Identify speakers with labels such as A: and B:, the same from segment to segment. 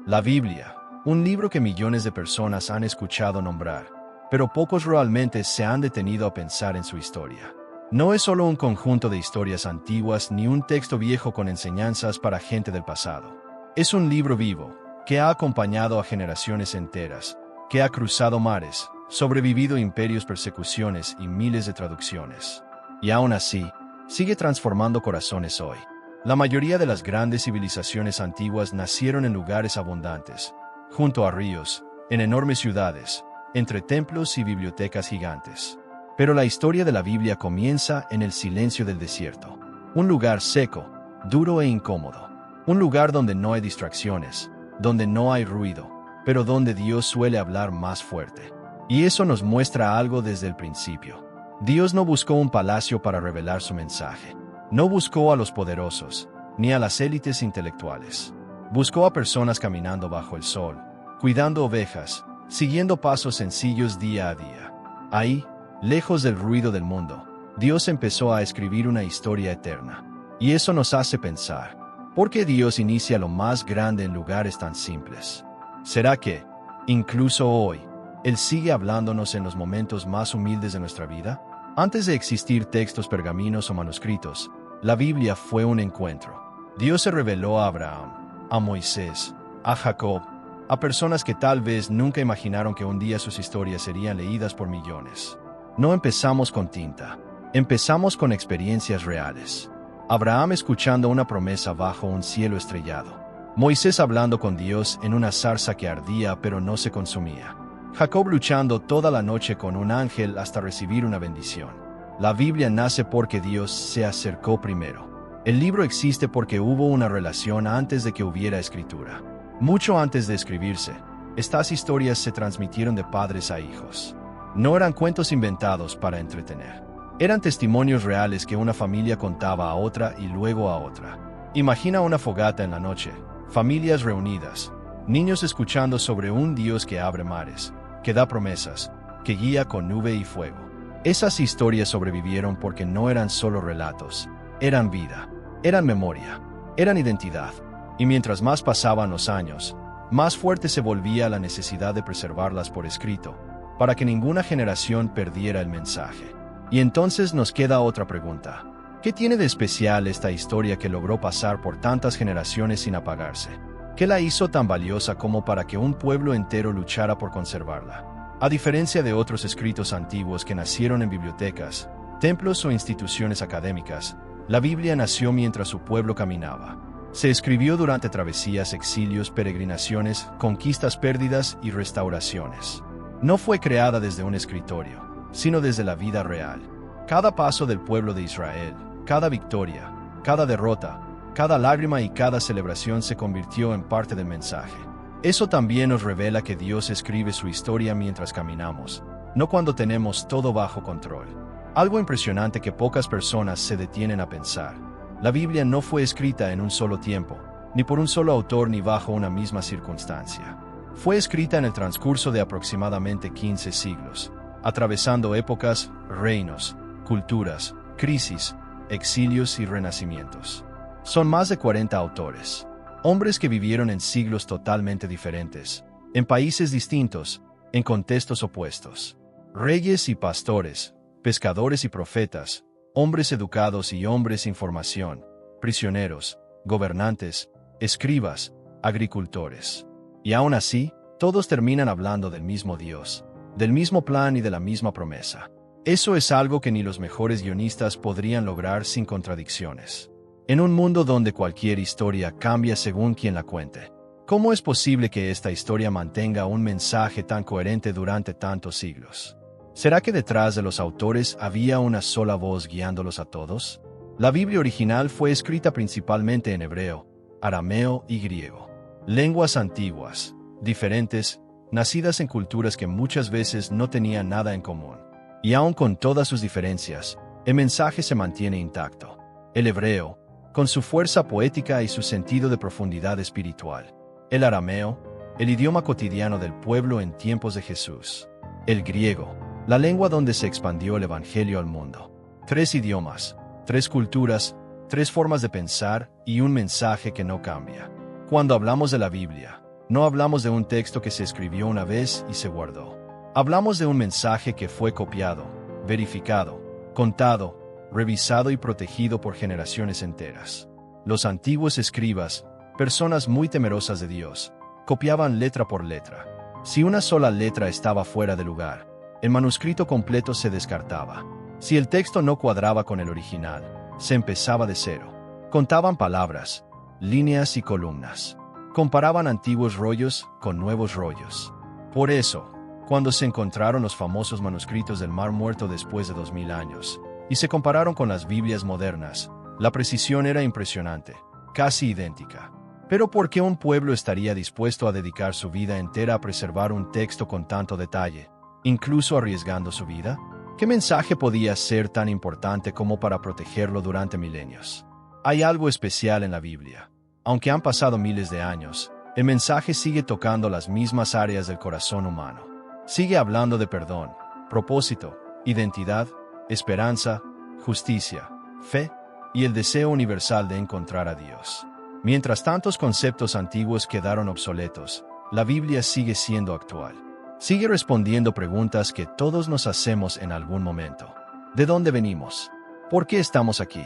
A: La Biblia, un libro que millones de personas han escuchado nombrar, pero pocos realmente se han detenido a pensar en su historia. No es solo un conjunto de historias antiguas ni un texto viejo con enseñanzas para gente del pasado. Es un libro vivo, que ha acompañado a generaciones enteras, que ha cruzado mares, sobrevivido imperios, persecuciones y miles de traducciones. Y aún así, sigue transformando corazones hoy. La mayoría de las grandes civilizaciones antiguas nacieron en lugares abundantes, junto a ríos, en enormes ciudades, entre templos y bibliotecas gigantes. Pero la historia de la Biblia comienza en el silencio del desierto, un lugar seco, duro e incómodo, un lugar donde no hay distracciones, donde no hay ruido, pero donde Dios suele hablar más fuerte. Y eso nos muestra algo desde el principio. Dios no buscó un palacio para revelar su mensaje. No buscó a los poderosos, ni a las élites intelectuales. Buscó a personas caminando bajo el sol, cuidando ovejas, siguiendo pasos sencillos día a día. Ahí, lejos del ruido del mundo, Dios empezó a escribir una historia eterna. Y eso nos hace pensar, ¿por qué Dios inicia lo más grande en lugares tan simples? ¿Será que, incluso hoy, Él sigue hablándonos en los momentos más humildes de nuestra vida? Antes de existir textos, pergaminos o manuscritos, la Biblia fue un encuentro. Dios se reveló a Abraham, a Moisés, a Jacob, a personas que tal vez nunca imaginaron que un día sus historias serían leídas por millones. No empezamos con tinta, empezamos con experiencias reales. Abraham escuchando una promesa bajo un cielo estrellado. Moisés hablando con Dios en una zarza que ardía pero no se consumía. Jacob luchando toda la noche con un ángel hasta recibir una bendición. La Biblia nace porque Dios se acercó primero. El libro existe porque hubo una relación antes de que hubiera escritura. Mucho antes de escribirse, estas historias se transmitieron de padres a hijos. No eran cuentos inventados para entretener. Eran testimonios reales que una familia contaba a otra y luego a otra. Imagina una fogata en la noche, familias reunidas, niños escuchando sobre un Dios que abre mares, que da promesas, que guía con nube y fuego. Esas historias sobrevivieron porque no eran solo relatos, eran vida, eran memoria, eran identidad. Y mientras más pasaban los años, más fuerte se volvía la necesidad de preservarlas por escrito, para que ninguna generación perdiera el mensaje. Y entonces nos queda otra pregunta. ¿Qué tiene de especial esta historia que logró pasar por tantas generaciones sin apagarse? ¿Qué la hizo tan valiosa como para que un pueblo entero luchara por conservarla? A diferencia de otros escritos antiguos que nacieron en bibliotecas, templos o instituciones académicas, la Biblia nació mientras su pueblo caminaba. Se escribió durante travesías, exilios, peregrinaciones, conquistas, pérdidas y restauraciones. No fue creada desde un escritorio, sino desde la vida real. Cada paso del pueblo de Israel, cada victoria, cada derrota, cada lágrima y cada celebración se convirtió en parte del mensaje. Eso también nos revela que Dios escribe su historia mientras caminamos, no cuando tenemos todo bajo control. Algo impresionante que pocas personas se detienen a pensar. La Biblia no fue escrita en un solo tiempo, ni por un solo autor ni bajo una misma circunstancia. Fue escrita en el transcurso de aproximadamente 15 siglos, atravesando épocas, reinos, culturas, crisis, exilios y renacimientos. Son más de 40 autores, hombres que vivieron en siglos totalmente diferentes, en países distintos, en contextos opuestos. Reyes y pastores, pescadores y profetas, hombres educados y hombres sin formación, prisioneros, gobernantes, escribas, agricultores. Y aún así, todos terminan hablando del mismo Dios, del mismo plan y de la misma promesa. Eso es algo que ni los mejores guionistas podrían lograr sin contradicciones. En un mundo donde cualquier historia cambia según quien la cuente, ¿cómo es posible que esta historia mantenga un mensaje tan coherente durante tantos siglos? ¿Será que detrás de los autores había una sola voz guiándolos a todos? La Biblia original fue escrita principalmente en hebreo, arameo y griego. Lenguas antiguas, diferentes, nacidas en culturas que muchas veces no tenían nada en común. Y aun con todas sus diferencias, el mensaje se mantiene intacto. El hebreo, con su fuerza poética y su sentido de profundidad espiritual. El arameo, el idioma cotidiano del pueblo en tiempos de Jesús. El griego, la lengua donde se expandió el evangelio al mundo. 3 idiomas, 3 culturas, 3 formas de pensar y un mensaje que no cambia. Cuando hablamos de la Biblia, No hablamos de un texto que se escribió una vez y se guardó. Hablamos de un mensaje que fue copiado, verificado, contado, revisado y protegido por generaciones enteras. Los antiguos escribas, personas muy temerosas de Dios, copiaban letra por letra. Si una sola letra estaba fuera de lugar, el manuscrito completo se descartaba. Si el texto no cuadraba con el original, se empezaba de cero. Contaban palabras, líneas y columnas. Comparaban antiguos rollos con nuevos rollos. Por eso, cuando se encontraron los famosos manuscritos del Mar Muerto después de 2000 años, y se compararon con las Biblias modernas, la precisión era impresionante, casi idéntica. Pero ¿por qué un pueblo estaría dispuesto a dedicar su vida entera a preservar un texto con tanto detalle, incluso arriesgando su vida? ¿Qué mensaje podía ser tan importante como para protegerlo durante milenios? Hay algo especial en la Biblia. Aunque han pasado miles de años, el mensaje sigue tocando las mismas áreas del corazón humano. Sigue hablando de perdón, propósito, identidad, esperanza, justicia, fe y el deseo universal de encontrar a Dios. Mientras tantos conceptos antiguos quedaron obsoletos, la Biblia sigue siendo actual. Sigue respondiendo preguntas que todos nos hacemos en algún momento. ¿De dónde venimos? ¿Por qué estamos aquí?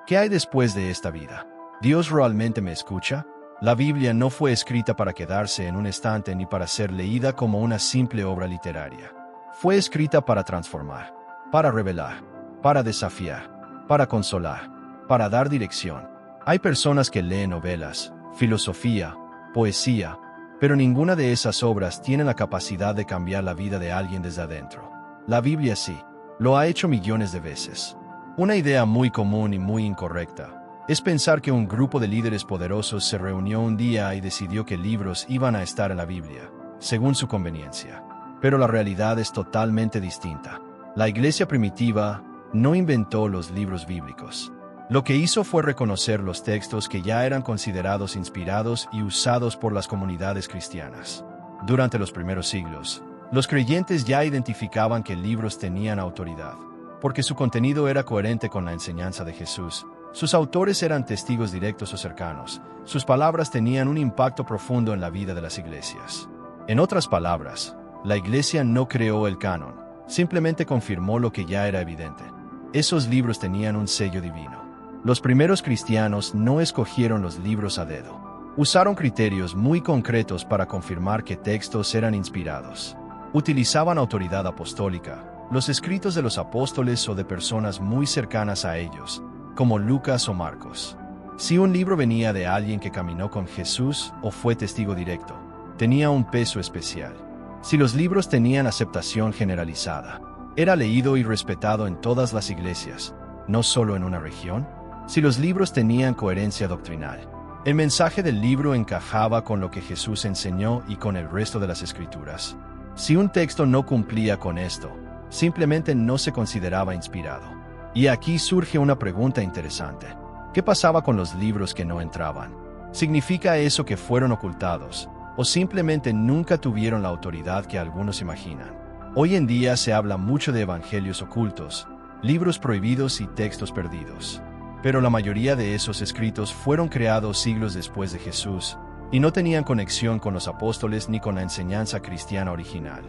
A: ¿Qué hay después de esta vida? ¿Dios realmente me escucha? La Biblia no fue escrita para quedarse en un estante ni para ser leída como una simple obra literaria. Fue escrita para transformar, para revelar, para desafiar, para consolar, para dar dirección. Hay personas que leen novelas, filosofía, poesía, pero ninguna de esas obras tiene la capacidad de cambiar la vida de alguien desde adentro. La Biblia sí, lo ha hecho millones de veces. Una idea muy común y muy incorrecta es pensar que un grupo de líderes poderosos se reunió un día y decidió que libros iban a estar en la Biblia, según su conveniencia. Pero la realidad es totalmente distinta. La iglesia primitiva no inventó los libros bíblicos. Lo que hizo fue reconocer los textos que ya eran considerados inspirados y usados por las comunidades cristianas. Durante los primeros siglos, los creyentes ya identificaban que libros tenían autoridad, porque su contenido era coherente con la enseñanza de Jesús. Sus autores eran testigos directos o cercanos. Sus palabras tenían un impacto profundo en la vida de las iglesias. En otras palabras, la iglesia no creó el canon, simplemente confirmó lo que ya era evidente. Esos libros tenían un sello divino. Los primeros cristianos no escogieron los libros a dedo. Usaron criterios muy concretos para confirmar que textos eran inspirados. Utilizaban autoridad apostólica, los escritos de los apóstoles o de personas muy cercanas a ellos, como Lucas o Marcos. Si un libro venía de alguien que caminó con Jesús o fue testigo directo, tenía un peso especial. Si los libros tenían aceptación generalizada, era leído y respetado en todas las iglesias, no solo en una región. Si los libros tenían coherencia doctrinal, el mensaje del libro encajaba con lo que Jesús enseñó y con el resto de las escrituras. Si un texto no cumplía con esto, simplemente no se consideraba inspirado. Y aquí surge una pregunta interesante. ¿Qué pasaba con los libros que no entraban? ¿Significa eso que fueron ocultados, o simplemente nunca tuvieron la autoridad que algunos imaginan? Hoy en día se habla mucho de evangelios ocultos, libros prohibidos y textos perdidos. Pero la mayoría de esos escritos fueron creados siglos después de Jesús, y no tenían conexión con los apóstoles ni con la enseñanza cristiana original.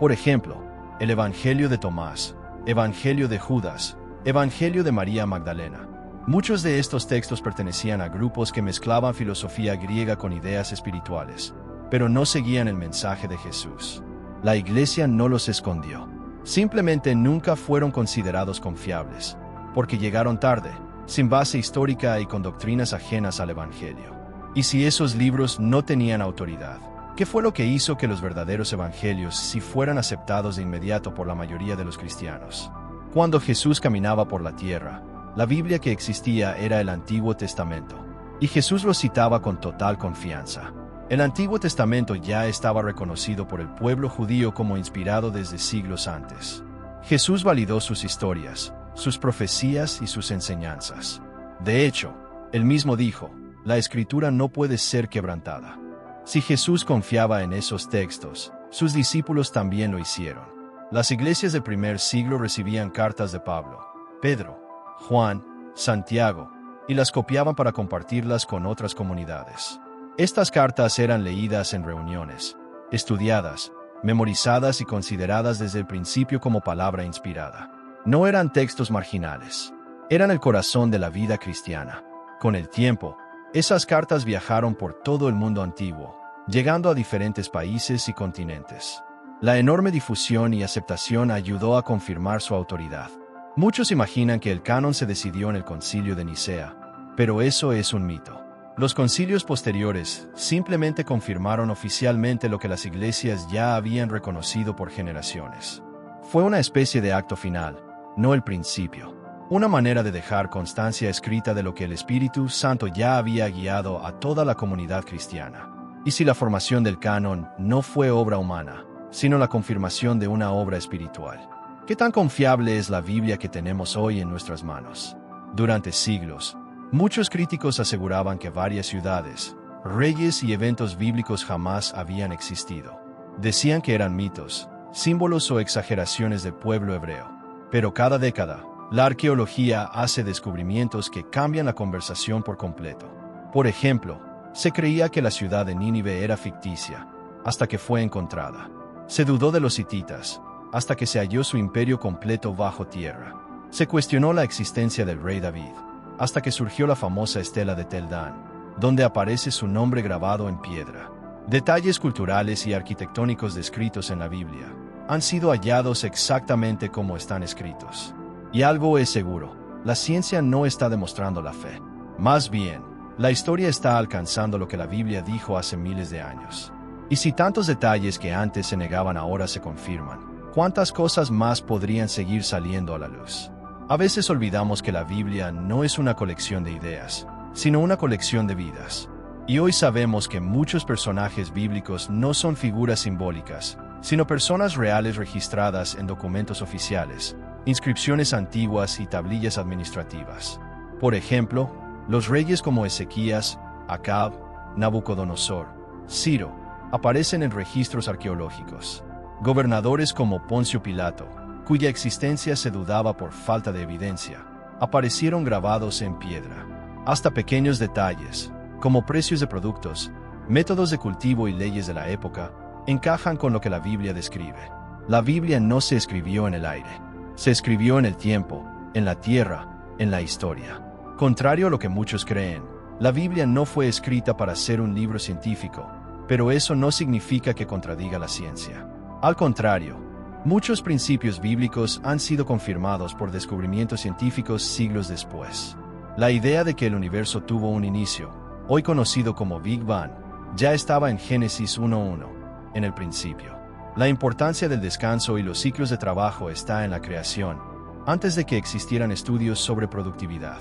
A: Por ejemplo, el Evangelio de Tomás, Evangelio de Judas, Evangelio de María Magdalena. Muchos de estos textos pertenecían a grupos que mezclaban filosofía griega con ideas espirituales, pero no seguían el mensaje de Jesús. La iglesia no los escondió. Simplemente nunca fueron considerados confiables, porque llegaron tarde, sin base histórica y con doctrinas ajenas al Evangelio. Y si esos libros no tenían autoridad, ¿qué fue lo que hizo que los verdaderos evangelios sí fueran aceptados de inmediato por la mayoría de los cristianos? Cuando Jesús caminaba por la tierra, la Biblia que existía era el Antiguo Testamento, y Jesús lo citaba con total confianza. El Antiguo Testamento ya estaba reconocido por el pueblo judío como inspirado desde siglos antes. Jesús validó sus historias, sus profecías y sus enseñanzas. De hecho, él mismo dijo, la Escritura no puede ser quebrantada. Si Jesús confiaba en esos textos, sus discípulos también lo hicieron. Las iglesias del primer siglo recibían cartas de Pablo, Pedro, Juan, Santiago, y las copiaban para compartirlas con otras comunidades. Estas cartas eran leídas en reuniones, estudiadas, memorizadas y consideradas desde el principio como palabra inspirada. No eran textos marginales. Eran el corazón de la vida cristiana. Con el tiempo, esas cartas viajaron por todo el mundo antiguo, llegando a diferentes países y continentes. La enorme difusión y aceptación ayudó a confirmar su autoridad. Muchos imaginan que el canon se decidió en el Concilio de Nicea, pero eso es un mito. Los concilios posteriores simplemente confirmaron oficialmente lo que las iglesias ya habían reconocido por generaciones. Fue una especie de acto final, no el principio. Una manera de dejar constancia escrita de lo que el Espíritu Santo ya había guiado a toda la comunidad cristiana. Y si la formación del canon no fue obra humana, sino la confirmación de una obra espiritual. ¿Qué tan confiable es la Biblia que tenemos hoy en nuestras manos? Durante siglos, muchos críticos aseguraban que varias ciudades, reyes y eventos bíblicos jamás habían existido. Decían que eran mitos, símbolos o exageraciones del pueblo hebreo. Pero cada década, la arqueología hace descubrimientos que cambian la conversación por completo. Por ejemplo, se creía que la ciudad de Nínive era ficticia, hasta que fue encontrada. Se dudó de los hititas, hasta que se halló su imperio completo bajo tierra. Se cuestionó la existencia del rey David, hasta que surgió la famosa estela de Tel Dan, donde aparece su nombre grabado en piedra. Detalles culturales y arquitectónicos descritos en la Biblia han sido hallados exactamente como están escritos. Y algo es seguro, la ciencia no está demostrando la fe. Más bien, la historia está alcanzando lo que la Biblia dijo hace miles de años. Y si tantos detalles que antes se negaban ahora se confirman, ¿cuántas cosas más podrían seguir saliendo a la luz? A veces olvidamos que la Biblia no es una colección de ideas, sino una colección de vidas. Y hoy sabemos que muchos personajes bíblicos no son figuras simbólicas, sino personas reales registradas en documentos oficiales, inscripciones antiguas y tablillas administrativas. Por ejemplo, los reyes como Ezequías, Acab, Nabucodonosor, Ciro, aparecen en registros arqueológicos. Gobernadores como Poncio Pilato, cuya existencia se dudaba por falta de evidencia, aparecieron grabados en piedra. Hasta pequeños detalles, como precios de productos, métodos de cultivo y leyes de la época, encajan con lo que la Biblia describe. La Biblia no se escribió en el aire. Se escribió en el tiempo, en la tierra, en la historia. Contrario a lo que muchos creen, la Biblia no fue escrita para ser un libro científico, pero eso no significa que contradiga la ciencia. Al contrario, muchos principios bíblicos han sido confirmados por descubrimientos científicos siglos después. La idea de que el universo tuvo un inicio, hoy conocido como Big Bang, ya estaba en Génesis 1:1, en el principio. La importancia del descanso y los ciclos de trabajo está en la creación, antes de que existieran estudios sobre productividad.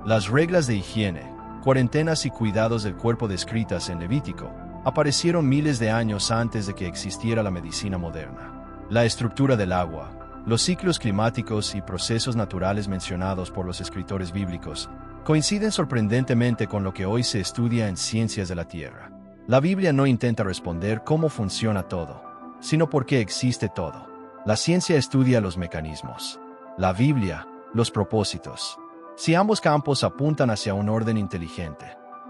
A: Las reglas de higiene, cuarentenas y cuidados del cuerpo descritas en Levítico aparecieron miles de años antes de que existiera la medicina moderna. La estructura del agua, los ciclos climáticos y procesos naturales mencionados por los escritores bíblicos coinciden sorprendentemente con lo que hoy se estudia en ciencias de la Tierra. La Biblia no intenta responder cómo funciona todo, sino por qué existe todo. La ciencia estudia los mecanismos. La Biblia, los propósitos. Si ambos campos apuntan hacia un orden inteligente,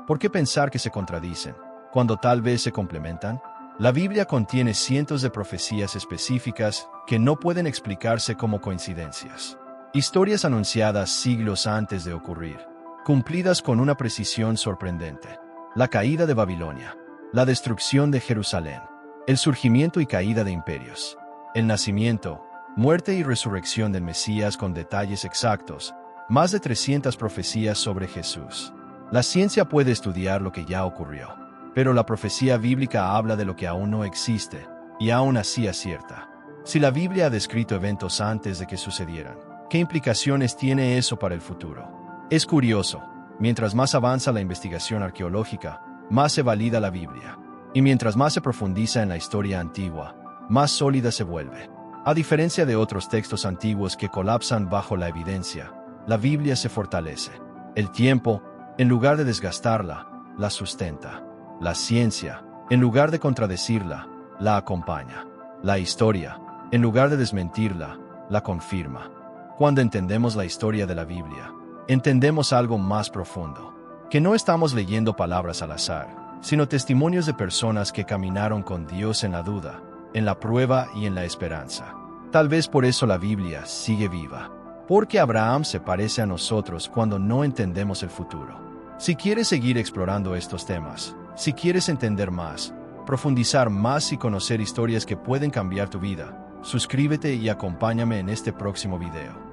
A: ¿por qué pensar que se contradicen, cuando tal vez se complementan? La Biblia contiene cientos de profecías específicas que no pueden explicarse como coincidencias. Historias anunciadas siglos antes de ocurrir, cumplidas con una precisión sorprendente. La caída de Babilonia, la destrucción de Jerusalén, el surgimiento y caída de imperios, el nacimiento, muerte y resurrección del Mesías con detalles exactos, más de 300 profecías sobre Jesús. La ciencia puede estudiar lo que ya ocurrió, pero la profecía bíblica habla de lo que aún no existe, y aún así acierta. Si la Biblia ha descrito eventos antes de que sucedieran, ¿qué implicaciones tiene eso para el futuro? Es curioso, mientras más avanza la investigación arqueológica, más se valida la Biblia. Y mientras más se profundiza en la historia antigua, más sólida se vuelve. A diferencia de otros textos antiguos que colapsan bajo la evidencia, la Biblia se fortalece. El tiempo, en lugar de desgastarla, la sustenta. La ciencia, en lugar de contradecirla, la acompaña. La historia, en lugar de desmentirla, la confirma. Cuando entendemos la historia de la Biblia, entendemos algo más profundo. Que no estamos leyendo palabras al azar, sino testimonios de personas que caminaron con Dios en la duda, en la prueba y en la esperanza. Tal vez por eso la Biblia sigue viva. Porque Abraham se parece a nosotros cuando no entendemos el futuro. Si quieres seguir explorando estos temas, si quieres entender más, profundizar más y conocer historias que pueden cambiar tu vida, suscríbete y acompáñame en este próximo video.